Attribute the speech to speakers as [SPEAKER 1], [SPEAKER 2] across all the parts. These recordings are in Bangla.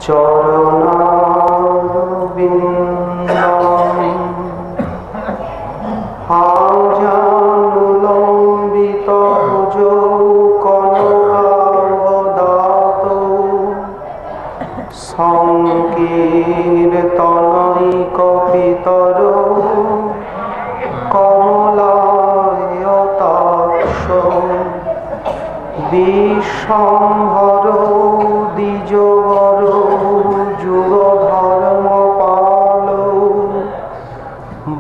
[SPEAKER 1] চরণারবিন্দম হাজানুলম্বিত ভুজৌ কনকাবদাতৌ সংকীর্তনৈকপিতরৌ কমলায়তাক্ষৌ বিশ্বম্ভরৌ দ্বিজবরৌ যুগধর্মপালৌ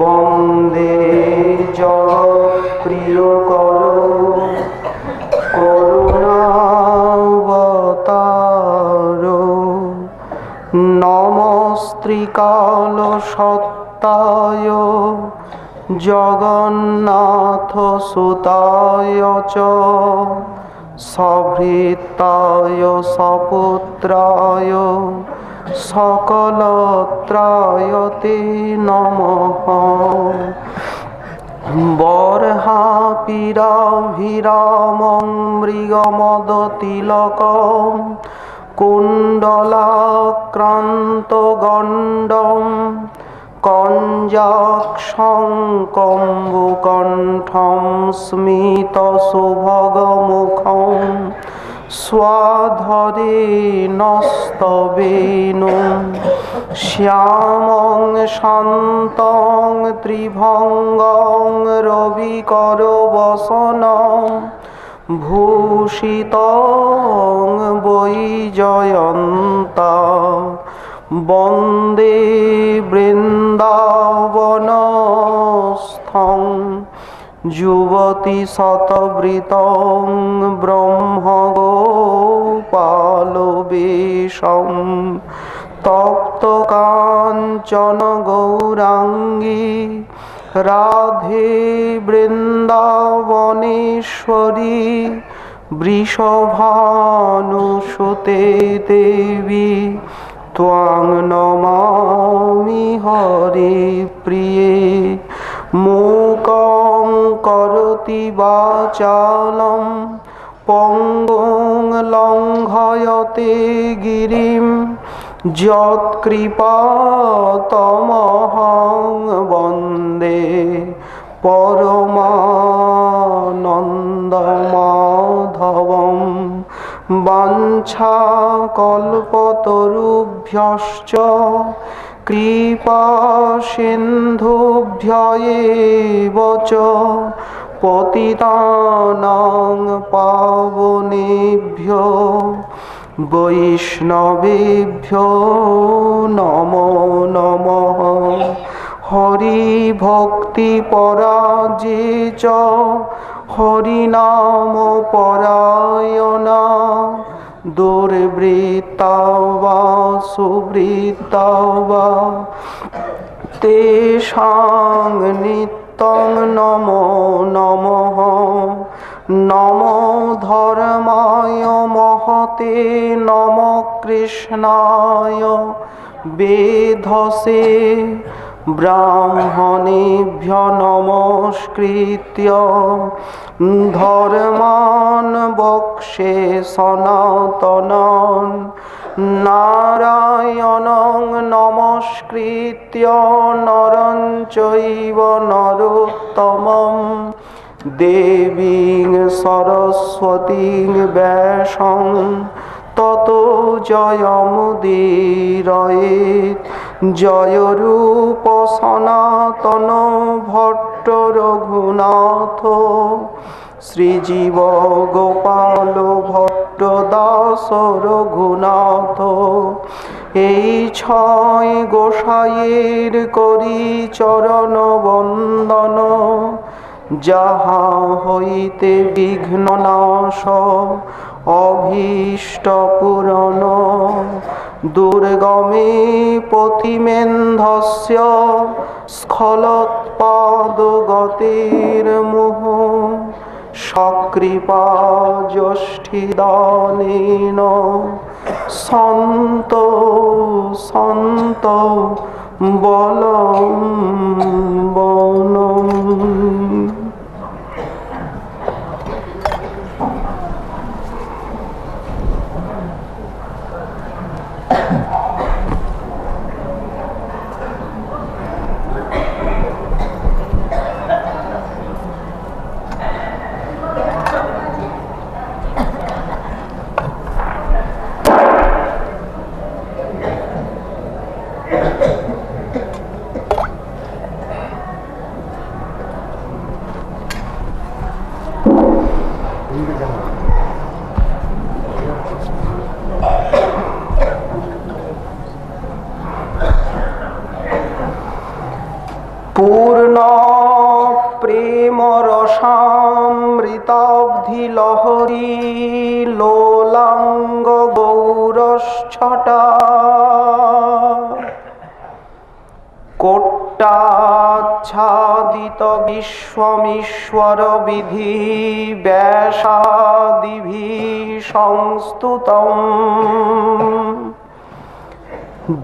[SPEAKER 1] বন্দে জগৎপ্রিয়করৌ করুণাবতারৌ নমস্ত্রিকালসত্তায় জগন্নাথসুতায় চ সভৃত্তায় সপুত্রায় সকলত্রায় তে নমঃ। বর্হাপিরাভিরামং মৃগমদতিলকং কুণ্ডলাক্রান্তগণ্ডং কঞ্জাক্ষং কম্বুকণ্ঠং স্মিতসুভগমুখং স্বাধরেণস্তবেনুং শ্যামং শান্তং ত্রিভঙ্গং রবিকরবসনং ভূষিতং বৈজয়ন্তা বন্দে বৃন্দাবনস্থং যুবতী শতবৃতং ব্রহ্মগোপালবেশম তপ্তকাঞ্চন গৌরাঙ্গী রাধে বৃন্দাবনেশ্বরী বৃষভানুসুতে দেবী ত্বাং নমামি হরিপ্রিয়ে। মূকং করোতি বাচালং পঙ্গুং লঙ্ঘয়তে গিরিম যৎকৃপাতমহং বন্দে পরমানন্দমাধবম। বাঞ্ছাকল্পতরুভ্যশ্চ কৃপা সিন্ধুভ্য এব চ পতিতানাং পাবনেভ্যো বৈষ্ণবেভ্যো নমো নমঃ। হরি ভক্তি পরাজে চ হরিনাম পরায়ণা দুর্বৃত্তা বা সুবৃত্তা বা তেষাং নিত্যং নমো নমঃ। নমো ধর্মায় মহতে নমো কৃষ্ণায় বেধসে ব্রাহ্মণেভ্য নমস্কৃত্য ধর্মাन् বক্ষ্যে সনাতনাन् নারায়ণং নমস্কৃত্য নরং চৈব নরোত্তমং দেবীং সরস্বতীং ব্যাসং তত জয়মুদীরয়েৎ জয়রূপ সনাতন ভট্ট রঘুনাথ শ্রীজীব গোপাল ভট্ট দাস রঘুনাথ। এই ছয় গোসাইয়ের করি চরণ বন্দন, যাহা হইতে বিঘ্ন নাশ অভীষ্ট পূরণ। দুর্গমে পথিমেন্ধস্য স্খলৎপাদ গতির মুহ, সকৃপা যষ্ঠিদানেন সন্ত সন্ত বলম্বনম। পূর্ণ প্রেম রসামৃতাব্ধি লহরী লোলাঙ্গ গৌরচ্ছটা, কোট্টাচ্ছাদিত বিশ্বমীশ্বর বিধি ব্যাসাদিভি সংস্তুতম,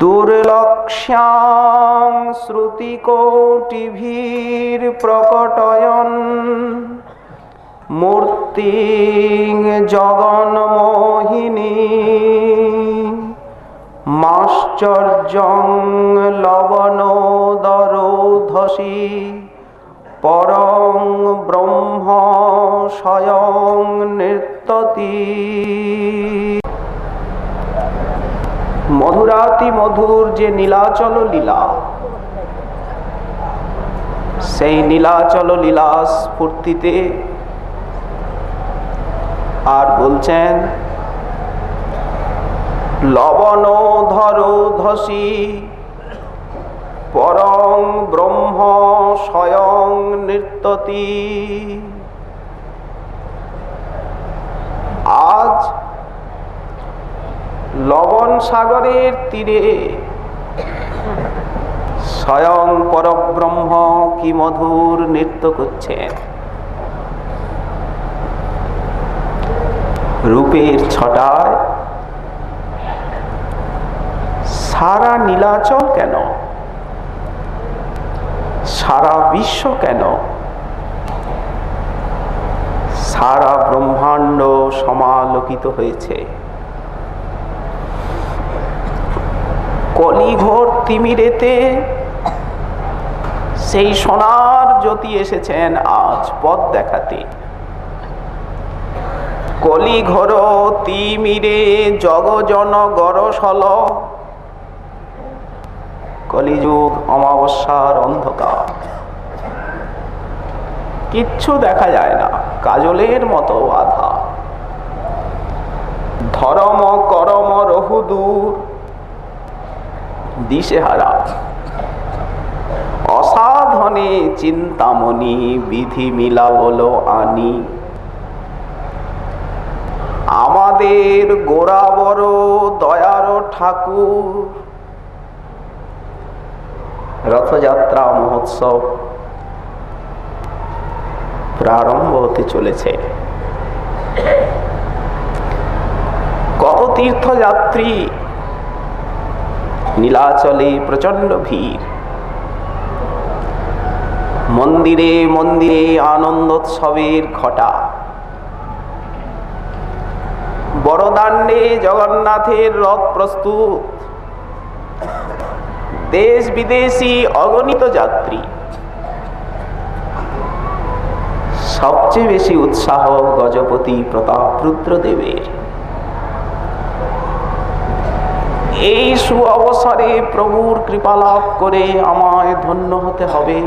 [SPEAKER 1] দুর্লক্ষ্যাং শ্রুতিকোটিভির প্রকটয়ন মূর্তিং জগন্মোহিনী, মাশ্চর্যং লবণোদরোধসি পরং ব্রহ্ম স্বয়ং নৃত্যতি। মধুরাতি মধুর যে নীলাচল লীলা, সেই নীলাচল লীলা স্ফূর্তিতে আর বলছেন লবণোধরোধসি পরং ব্রহ্ম স্বয়ং নৃত্যতি। আজ লবণ সাগরের তীরে স্বয়ং পরব্রহ্ম কি মধুর নৃত্য করছেন। রূপের ছটায় সারা নীলাচল কেন, সারা বিশ্ব কেন, সারা ব্রহ্মাণ্ড সমালোকিত হয়েছে। কলিঘোর তিমিরেতে সেই সোনার জ্যোতি এসেছেন আজ পথ দেখাতে। কলিঘোর তিমিরে জগজন গরসল, কলিযুগ অমাবস্যার অন্ধকার, কিচ্ছু দেখা যায় না, কাজলের মতো আধা। ধরম করম রহুদূর দিশেহারা, অসাধনে চিন্তামণি বিধি মিলা বলো আনি। আমাদের গোড়া বড় দয়ার ঠাকুর, রথযাত্রা মহোৎসব প্রারম্ভ হতে চলেছে। কত তীর্থযাত্রী, নীলাচলে প্রচন্ড ভিড়। মন্দিরে মন্দিরে আনন্দোৎসবের ঘটা। বড়দাণ্ডে জগন্নাথের রথ প্রস্তুত। দেশ বিদেশি অগণিত যাত্রী। সবচেয়ে বেশি উৎসাহ গজপতি প্রতাপ রুদ্রদেবের। এই সুঅবসরে প্রভুর কৃপা লাভ করে আমায় ধন্য হতে হবে।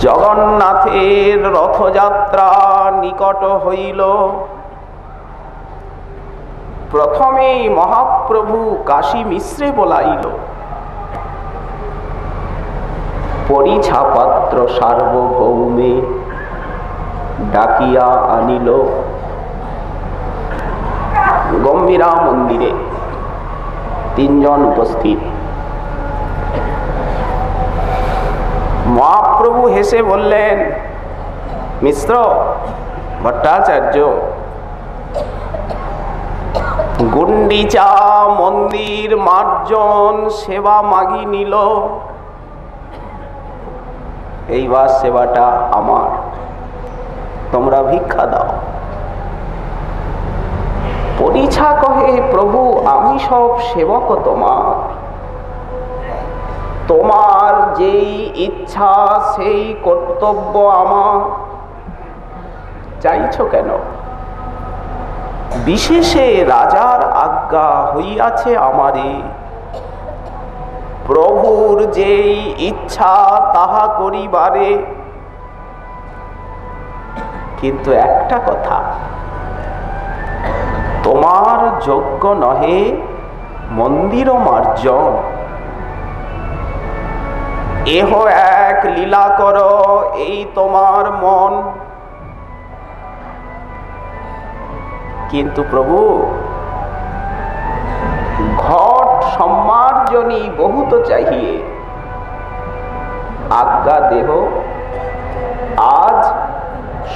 [SPEAKER 1] জগন্নাথের রথযাত্রা নিকট হইল। প্রথমেই মহাপ্রভু কাশী মিশ্রে বলাইল, পরিছা পাত্র সার্বভৌমে ডাকিয়া আনিল। গম্ভীরা মন্দিরে তিনজন উপস্থিত। মহাপ্রভু হেসে বললেন, মিশ্র ভট্টাচার্য, গুন্ডিচা মন্দির মার্জন সেবা মাগি নিল, এইবার সেবাটা আমার, তোমরা ভিক্ষা দাও। পরিছা কহে, প্রভু আমি সব সেবক তোমার, তোমার যেই ইচ্ছা সেই কর্তব্য আমার, চাইছ কেন? বিশেষে রাজার আজ্ঞা হইয়াছে আমারে, প্রভুর যেই ইচ্ছা তাহা করিবারে। কিন্তু একটা কথা, তোমার যোগ্য নহে মন্দির মার্জন, এহ এক লীলা কর এই তোমার মন। কিন্তু প্রভু ঘট সম্মার্জনী বহুত চাহিয়ে, আজ্ঞা দেহ আজ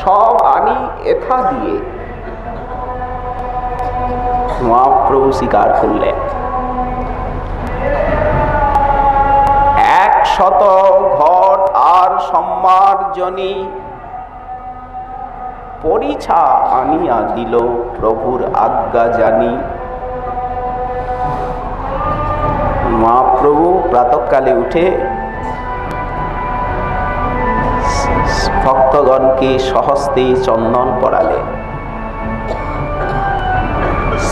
[SPEAKER 1] সব আনি এথা দিয়ে। মহাপ্রভু স্বীকার করলেন, 100 ঘট আর সম্মার্জনী পরিছা আনিয়া দিল, প্রভুর আজ্ঞা জানি। মহাপ্রভু প্রাতঃকালে উঠে ভক্তগণকে সহস্তে চন্দন পরালেন,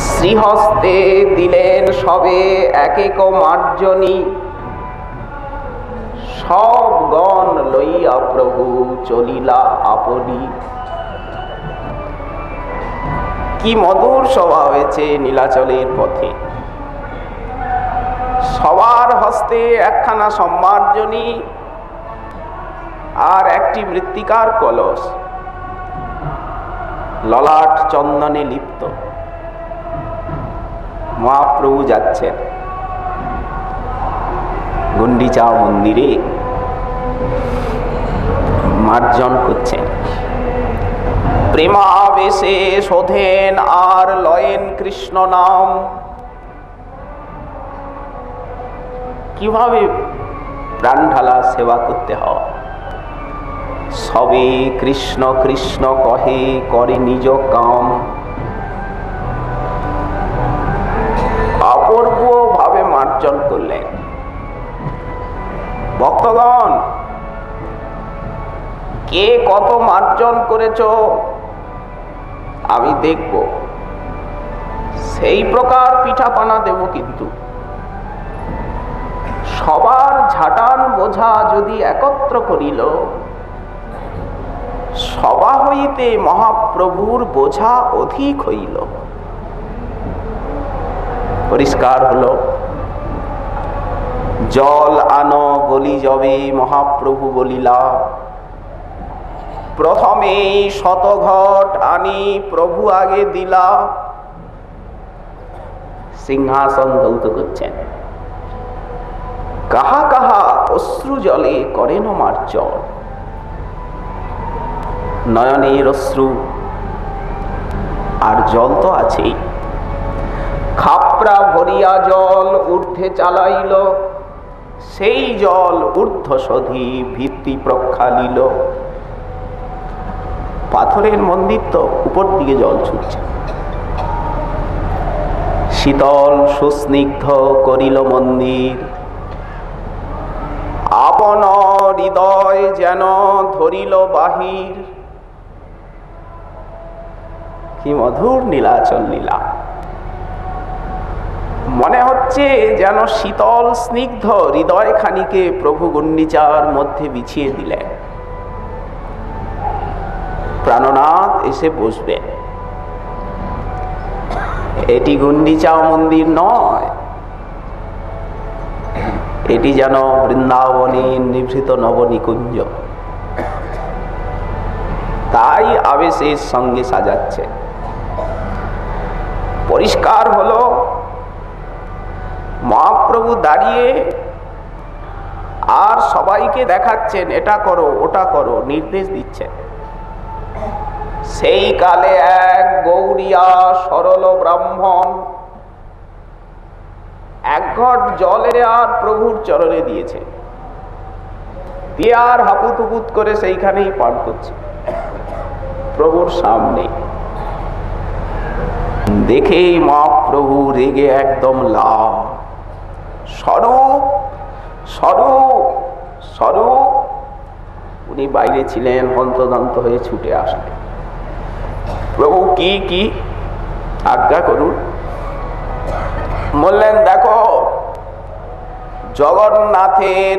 [SPEAKER 1] শ্রীহস্তে দিলেন সবে এক এক মার্জনী। সব গণ লইয়া প্রভু চলিলা আপনি। কি মধুর সভা হয়েছে নীলাচলের পথে। সবার হস্তে একখানা সম্মার্জনী আর একটি মৃত্তিকার কলস, ললাট চন্দনে লিপ্ত। মহাপ্রভু যাচ্ছেন গুন্ডিচা মন্দিরে, মার্জন করছেন। প্রেমাবেশে শোধেন আর লয়েন কৃষ্ণ নাম। কিভাবে প্রাণ ঢালা সেবা করতে হয়? সবে কৃষ্ণ কৃষ্ণ কহে করে নিজ কাম। অপূর্ব ভাবে মার্জন করলেন। ভক্তগণ, কে কত মার্জন করেছ আমি দেখব, সেই প্রকার পিঠাপানা দেব। কিন্তু সবার ঝাঁটান বোঝা যদি একত্র করিল, সভা হইতে মহাপ্রভুর বোঝা অধিক হইল। পরিষ্কার হলো, জল আনো বলি যবে মহাপ্রভু বলিলা, প্রথমেই 100 ঘট আনি প্রভু আগে দিলা। সিংহাসন ধৌত করছেন। কাহা কাহা অশ্রু জলে করেন মার্জন। নয়নের অশ্রু আর জল তো আছেই। খাপড়া ভরিয়া জল ঊর্ধ্বে চালাইল, সেই জল ঊর্ধ্ব শোধি ভিত্তি প্রক্ষালিল। পাথরের মন্দির তো উপর দিকে জল ছুটছে। শীতল সুস্নিগ্ধ করিল মন্দির, আপন হৃদয় যেন ধরিল বাহির। কি মধুর নীলাচল লীলা। মনে হচ্ছে যেন শীতল স্নিগ্ধ হৃদয় খানিকে প্রভু গুন্ডিচার মধ্যে বিছিয়ে দিলেন। প্রাণনাথ এসে বসবেন। এটি গুন্ডিচা মন্দির নয়, এটি যেন বৃন্দাবনের নিভৃত নবনিকুঞ্জ। তাই আবেশের সঙ্গে সাজাচ্ছে। পরিষ্কার হলো মহাপ্রভু দাঁড়িয়ে আর সবাইকে দেখাচ্ছেন, এটা করো ওটা করো, নির্দেশ দিচ্ছেন। সেই কালে এক গৌরিয়া সরল ব্রাহ্মণ এক ঘট জলের আর প্রভুর চরণে দিয়েছে, দিয়ে আর হাপুতুপুত করে সেইখানেই পান করছে প্রভুর সামনে। দেখেই মহাপ্রভু রেগে একদম লাল। স্বরূপ স্বরূপ স্বরূপ। উনি বাইরে ছিলেন, হন্তদন্ত হয়ে ছুটে আসলেন। প্রভু কি কি আজ্ঞা করুন। বললেন, দেখো জগন্নাথের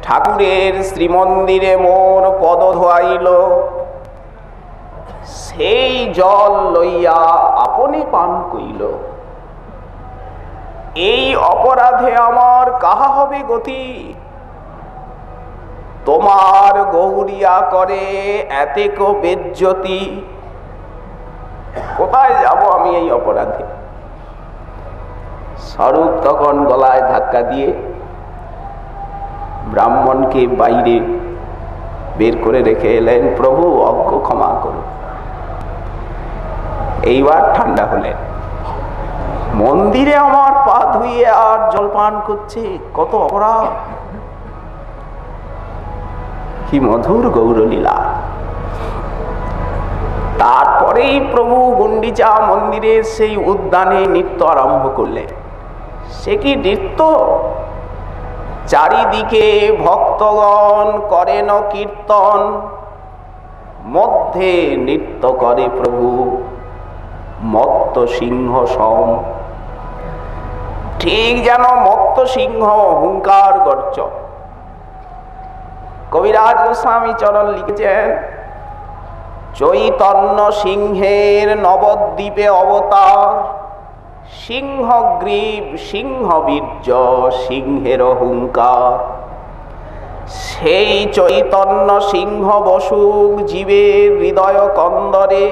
[SPEAKER 1] ঠাকুরের শ্রীমন্দিরে মোর পদ ধোয়াইল, সেই জল লইয়া আপনি পান কইল। এই অপরাধে আমার কাহা হবে গতি? তোমার গৌরিয়া করে এতেক বেজ্জতি। কোথায় যাব আমি এই অপরাধে? স্বরূপ তখন গলায় ধাক্কা দিয়ে ব্রাহ্মণকে বাইরে বের করে রেখে এলেন। প্রভু অজ্ঞ ক্ষমা করুন। এইবার ঠান্ডা হলেন। মন্দিরে আমার পা ধুইয়ে আর জলপান করছে, কত অপরাধ! কি মধুর গৌরলীলা। তারপরেই প্রভু গুন্ডিচা মন্দিরের সেই উদ্যানে নৃত্য আরম্ভ করলেন। সে কি নৃত্য! চারিদিকে ভক্তগণ করেন কীর্তন, মধ্যে নৃত্য করে প্রভু মত্ত সিংহ সম। ঠিক যেন মত্ত সিংহ হুঙ্কার গর্জন। কবিরাজ গোস্বামী চরণ লিখেছেন, চৈতন্য সিংহের নবদ্বীপে অবতার, সিংহগ্রীব সিংহ বীর্য সিংহের হুঙ্কার। সেই চৈতন্য সিংহ বসুক জীবের হৃদয় কন্দরে,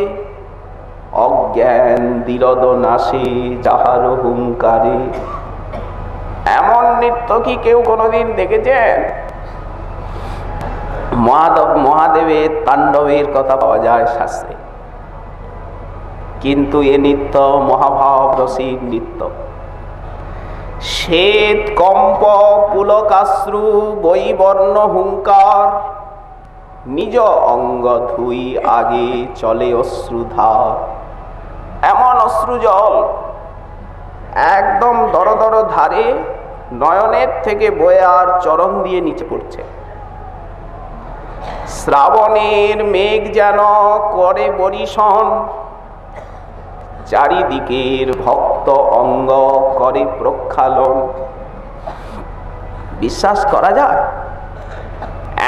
[SPEAKER 1] অজ্ঞান দিরদ নাশে যাহার হুঙ্কারে। এমন নৃত্য কি কেউ কোনোদিন দেখেছেন? মহাদেবের তাণ্ডবের কথা পাওয়া যায় শাস্ত্রে, কিন্তু এ নৃত্য মহাভাব রসিক নৃত্য। শ্বেত কম্প পুলকাশ্রু বৈবর্ণ হুঙ্কার, নিজ অঙ্গ ধুই আগে চলে অশ্রুধার। এমন অশ্রুজল একদম দর দর ধারে নয়নের থেকে বয়ে আর চরণ দিয়ে নিচে পড়ছে। শ্রাবণের মেঘ যেন করে বরিশন, চারিদিকের ভক্ত অঙ্গ করে প্রক্ষালন। বিশ্বাস করা যায়?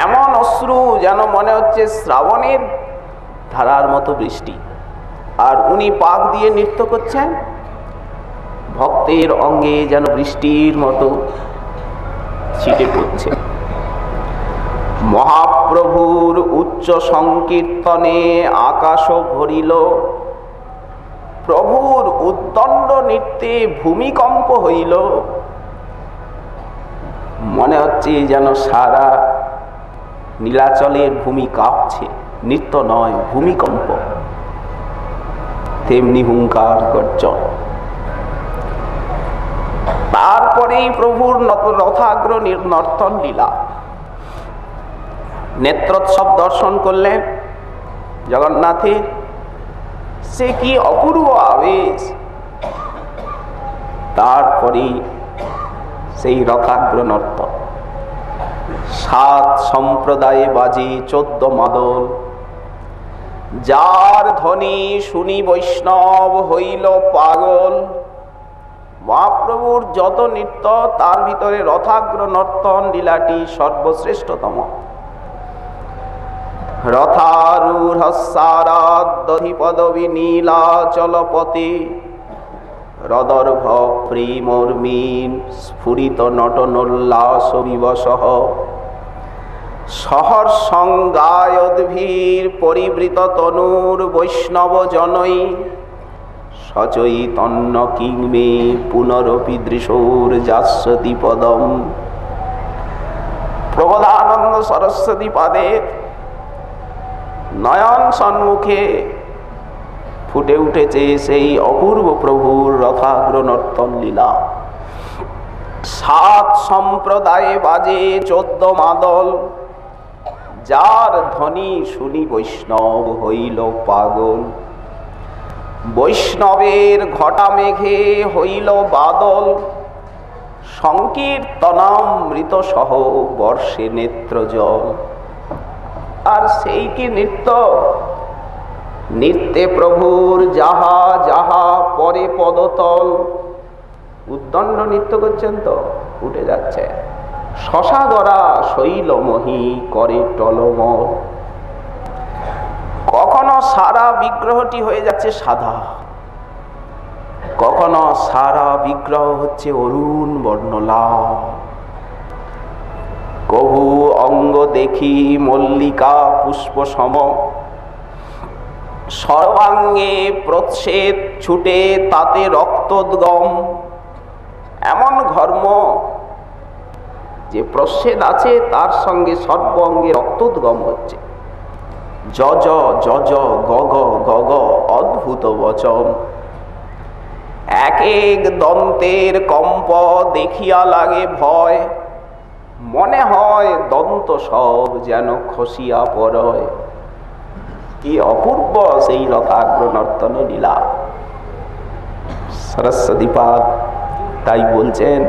[SPEAKER 1] এমন অশ্রু যেন মনে হচ্ছে শ্রাবণের ধারার মতো বৃষ্টি, আর উনি পাক দিয়ে নৃত্য করছেন। ভক্তের অঙ্গে যেন বৃষ্টির মতো ছিটে পড়ছে। মহাপ্রভুর উচ্চ সংকীর্তনে আকাশ ভরিল, প্রভুর উদ্দণ্ড নৃত্যে ভূমিকম্প হইল। মনে হচ্ছে যেন সারা নীলাচলের ভূমি কাঁপছে। নৃত্য নয়, ভূমিকম্প। তেমনি হুঙ্কার গর্জন। তারপরেই প্রভুর রথাগ্র নর্তন লীলা। নেত্রোৎসব দর্শন করলেন জগন্নাথের। সে কি অপূর্ব আবেশ! তারপরেই সেই রথাগ্র নর্তন। 7 সম্প্রদায়ে বাজে 14 মাদল, যার ধ্বনি শুনি বৈষ্ণব হইল পাগল। মহাপ্রভুর যত নৃত্য তার ভিতরে রথাগ্র নর্তন লীলাটি সর্বশ্রেষ্ঠতম। রথারূঢ়সারাদধিপদবি নীলাচলপতি রদর্ভ প্রেমর্মীন স্ফুরিত নটনোল্লাস বিবশঃ সহর্ষঙ্গায়োদ্ভীর পরিবৃত তনুর বৈষ্ণব জনৈ সচৈতন্য কিংমে পুনরপি দৃশোর যাস্যতি পদম। প্রবোধানন্দ সরস্বতী পাদের নয়ন সম্মুখে ফুটে উঠেছে সেই অপূর্ব প্রভুর রথাগ্র নর্তন লীলা। 7 সম্প্রদায়ে বাজে 14 মাদল, যার ধ্বনি শুনি বৈষ্ণব হইল পাগল। বৈষ্ণবের ঘটা মেঘে হইল বাদল, সংকীর্তনামৃত সহ বর্ষে নেত্র জল। আর সেই কি নৃত্য! নৃত্যে প্রভুর যাহা যাহা পরে পদতল। উদ্দণ্ড নৃত্য করছেন তো, উঠে যাচ্ছে। শশাগরা শৈলমহি করে টলমল। কখনো সারা বিগ্রহটি হয়ে যাচ্ছে সাদা, কখনো সারা বিগ্রহ হচ্ছে অরুণ বর্ণলাল। কভু অঙ্গ দেখি মল্লিকা পুষ্প সম, সর্বাঙ্গে প্রচ্ছেদ ছুটে তাতে রক্তোদ্গম। এমন ঘর্ম যে প্রচ্ছেদ আছে তার সঙ্গে সর্বাঙ্গে রক্তোদ্গম হচ্ছে। যজ যজ গগ গগ অদ্ভুত বচন। এক এক দন্তের কম্প দেখিয়া লাগে ভয়, মনে হয় দন্ত সব যেন খসিয়া পড়য়। কি অপূর্ব সেই রথাগ্র নর্তন লীলা! সরস্বতীপাদ তাই বলছেন,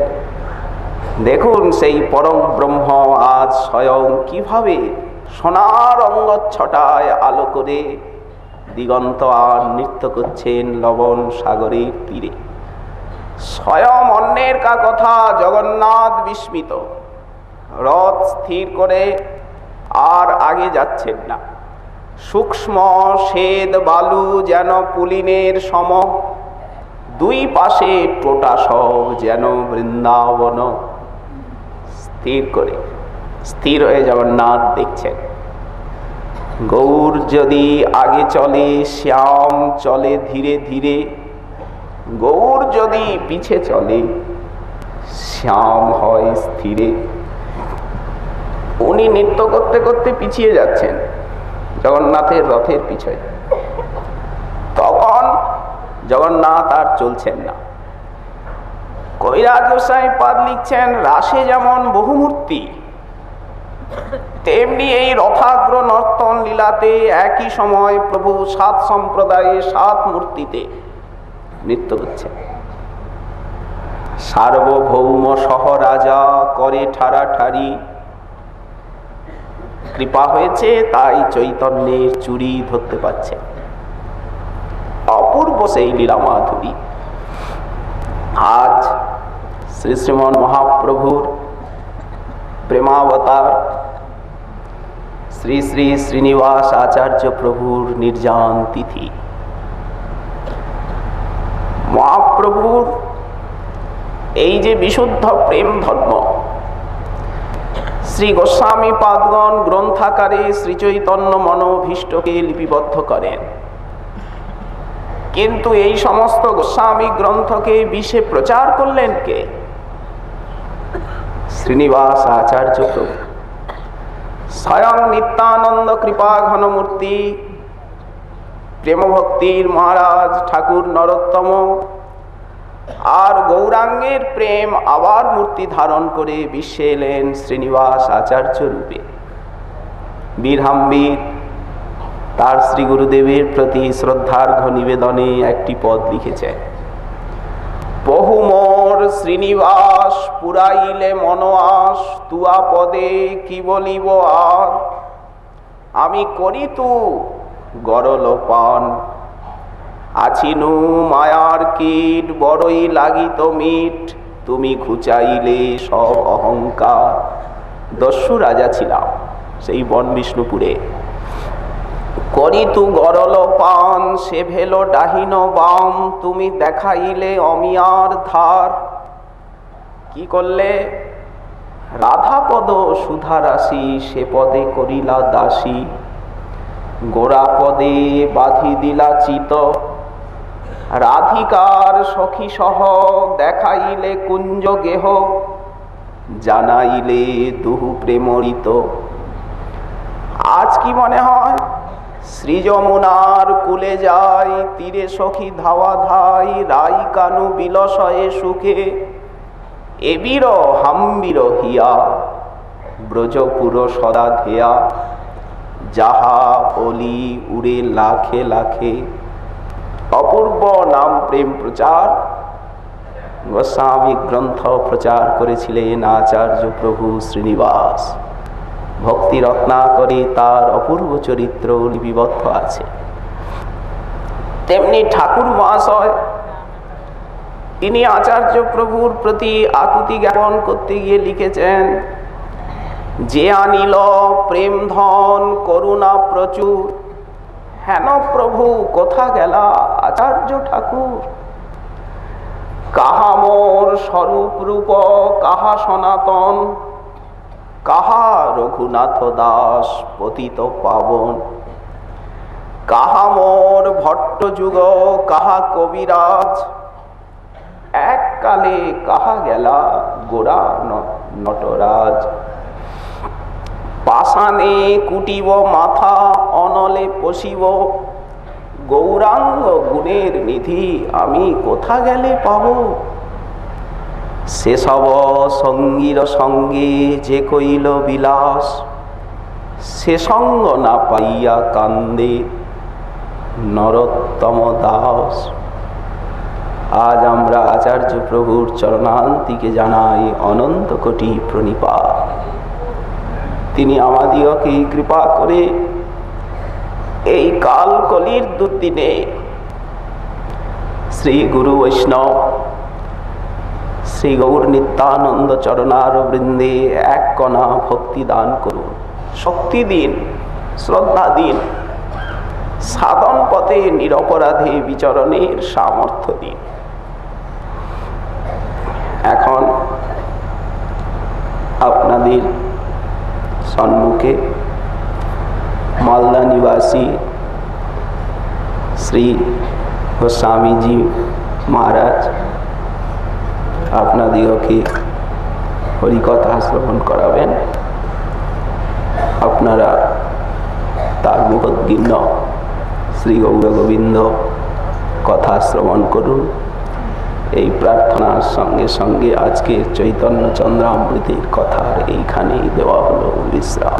[SPEAKER 1] দেখুন সেই পরম ব্রহ্ম আজ স্বয়ং কিভাবে সোনার অঙ্গচ্ছটায় আলো করে দিগন্ত আর নৃত্য করছেন লবণ সাগরের তীরে। স্বয়ং অন্যের কা কথা জগন্নাথ বিস্মিত, রথ স্থির করে আর আগে যাচ্ছেন না। সূক্ষ্ম শ্বেত বালু যেন পুলিনের সম, দুই পাশে টোটা সব যেন বৃন্দাবন। স্থির হয়ে জগন্নাথ দেখছেন। গৌর যদি আগে চলে শ্যাম চলে ধীরে ধীরে, গৌর যদি পিছে চলে শ্যাম হয় স্থিরে। উনি নৃত্য করতে করতে পিছিয়ে যাচ্ছেন জগন্নাথের রথের পিছনে, তখন জগন্নাথ আর চলছেন না। কবিরাজ গোস্বামী পাদ লিখছেন, রাসে যেমন বহু মূর্তি, তেমনি এই রথাগ্র নর্তন লীলাতে একই সময় প্রভু 7 সম্প্রদায়ে 7 মূর্তিতে নৃত্য করছেন। সার্বভৌম সহ রাজা করে ঠাড়াঠাড়ি, কৃপা হয়েছে তাই চৈতন্যের চুরি ধরতে পারছে। অপূর্ব সেই লীলা মাধুরী। আজ শ্রী শ্রীমন মহাপ্রভুর প্রেমাবতার শ্রী শ্রী শ্রীনিবাস আচার্য প্রভুর নির্যান তিথি। মহাপ্রভুর এই যে বিশুদ্ধ প্রেম ধর্ম, শ্রী গোস্বামী পাদগণ গ্রন্থাকারে শ্রী চৈতন্য মনোভীষ্টকে লিপিবদ্ধ করেন। কিন্তু এই সমস্ত গোস্বামী গ্রন্থকে বিশ্বে প্রচার করলেন কে? শ্রীনিবাস আচার্য প্রভু। স্বয়ং নিত্যানন্দ কৃপা ঘনমূর্তি প্রেমভক্তির মহারাজ ঠাকুর নরোত্তম আর গৌরাঙ্গের প্রেম আবার মূর্তি ধারণ করে বিশ্বে এলেন শ্রীনিবাস আচার্য রূপে। বীরহাম্বীর তার শ্রী গুরুদেবের প্রতি শ্রদ্ধার্ঘ নিবেদনে একটি পদ লিখেছেন, বহু মোর শ্রীনিবাস পুরাইলে মনোয়াস, তুয়া পদে কি বলিব আর, আমি করি তু গরল পান। আছিনু মায়ার কীট বড়ই লাগিত মিট, তুমি ঘুচাইলে সব অহংকার। দস্যু রাজা ছিলাম সেই বন বিষ্ণুপুরে। করি তু গরল পান সে ভেলো ডাহিন বাম, তুমি দেখাইলে অমিয়ার ধার। কি করলে? রাধাপদ সুধা রাশি সে পদে করিলা দাসী, গোড়া পদে বাঁধি দিলা চিত। রাধিকার সখী সহ দেখাইলে কুঞ্জ গেহ, জানাইলে দুহু প্রেমরিত। আজ কি মনে হয় শ্রী যমুনার কুলে যাই, তীরে সখী ধাওয়া ধাই, রাই কানু বিলসয়ে সুখে। এবির হাম্বির হিয়া ব্রজপুর সদা ধেয়া, যাহা অলি উড়ে লাখে লাখে। অপূর্ব নাম প্রেম প্রচার গোস্বামী গ্রন্থ প্রচার করেছিলেন আচার্য প্রভু শ্রীনিবাস। ভক্তি রত্নাকরে তার অপূর্ব চরিত্র লিপিবদ্ধ আছে। তেমনি ঠাকুর মহাশয় তিনি আচার্য প্রভুর প্রতি আকুতি জ্ঞাপন করতে গিয়ে লিখেছেন, যে আনিল প্রেম ধন করুণা প্রচুর, হেন প্রভু কোথা গেলা আচার্য ঠাকুর। কাহা মোর স্বরূপ রূপ কাহা সনাতন, কাহা রঘুনাথ দাস পতিত পাবন। কাহা মোর ভট্ট যুগ কাহা কবিরাজ, এককালে কাহা গেলা গোড়া নটরাজ। পাষাণে কুটিব মাথা অনলে পশিব, গৌরাঙ্গ গুণের নিধি আমি কোথা গেলে পাব। সেসব সঙ্গীর সঙ্গে যে কইল বিলাস, সে সঙ্গ না পাইয়া কান্দে নরোত্তম দাস। আজ আমরা আচার্য প্রভুর চরণান্তিকে জানাই অনন্ত কোটি প্রণিপাত। তিনি আমাদিগকে কৃপা করে এই কাল কলির দুর্দিনে শ্রী গুরু বৈষ্ণব শ্রী গৌর নিত্যানন্দ চরণার বৃন্দে এক কণা ভক্তি দান করুন, শক্তি দিন, শ্রদ্ধা দিন, সাধন পথে নিরপরাধে বিচরণের সামর্থ্য দিন। এখন আপনাদের সম্মুখে মালদা নিবাসী শ্রী গোস্বামীজি মহারাজ আপনাদিগকে হরিকথা শ্রবণ করাবেন। আপনারা তার মুখোদ্গীর্ণ শ্রী গৌর গোবিন্দ কথা শ্রবণ করুন। এই প্রার্থনার সঙ্গে সঙ্গে আজকে চৈতন্য চন্দ্রামৃতের কথার এইখানেই দেওয়া হলো বিশ্রাম।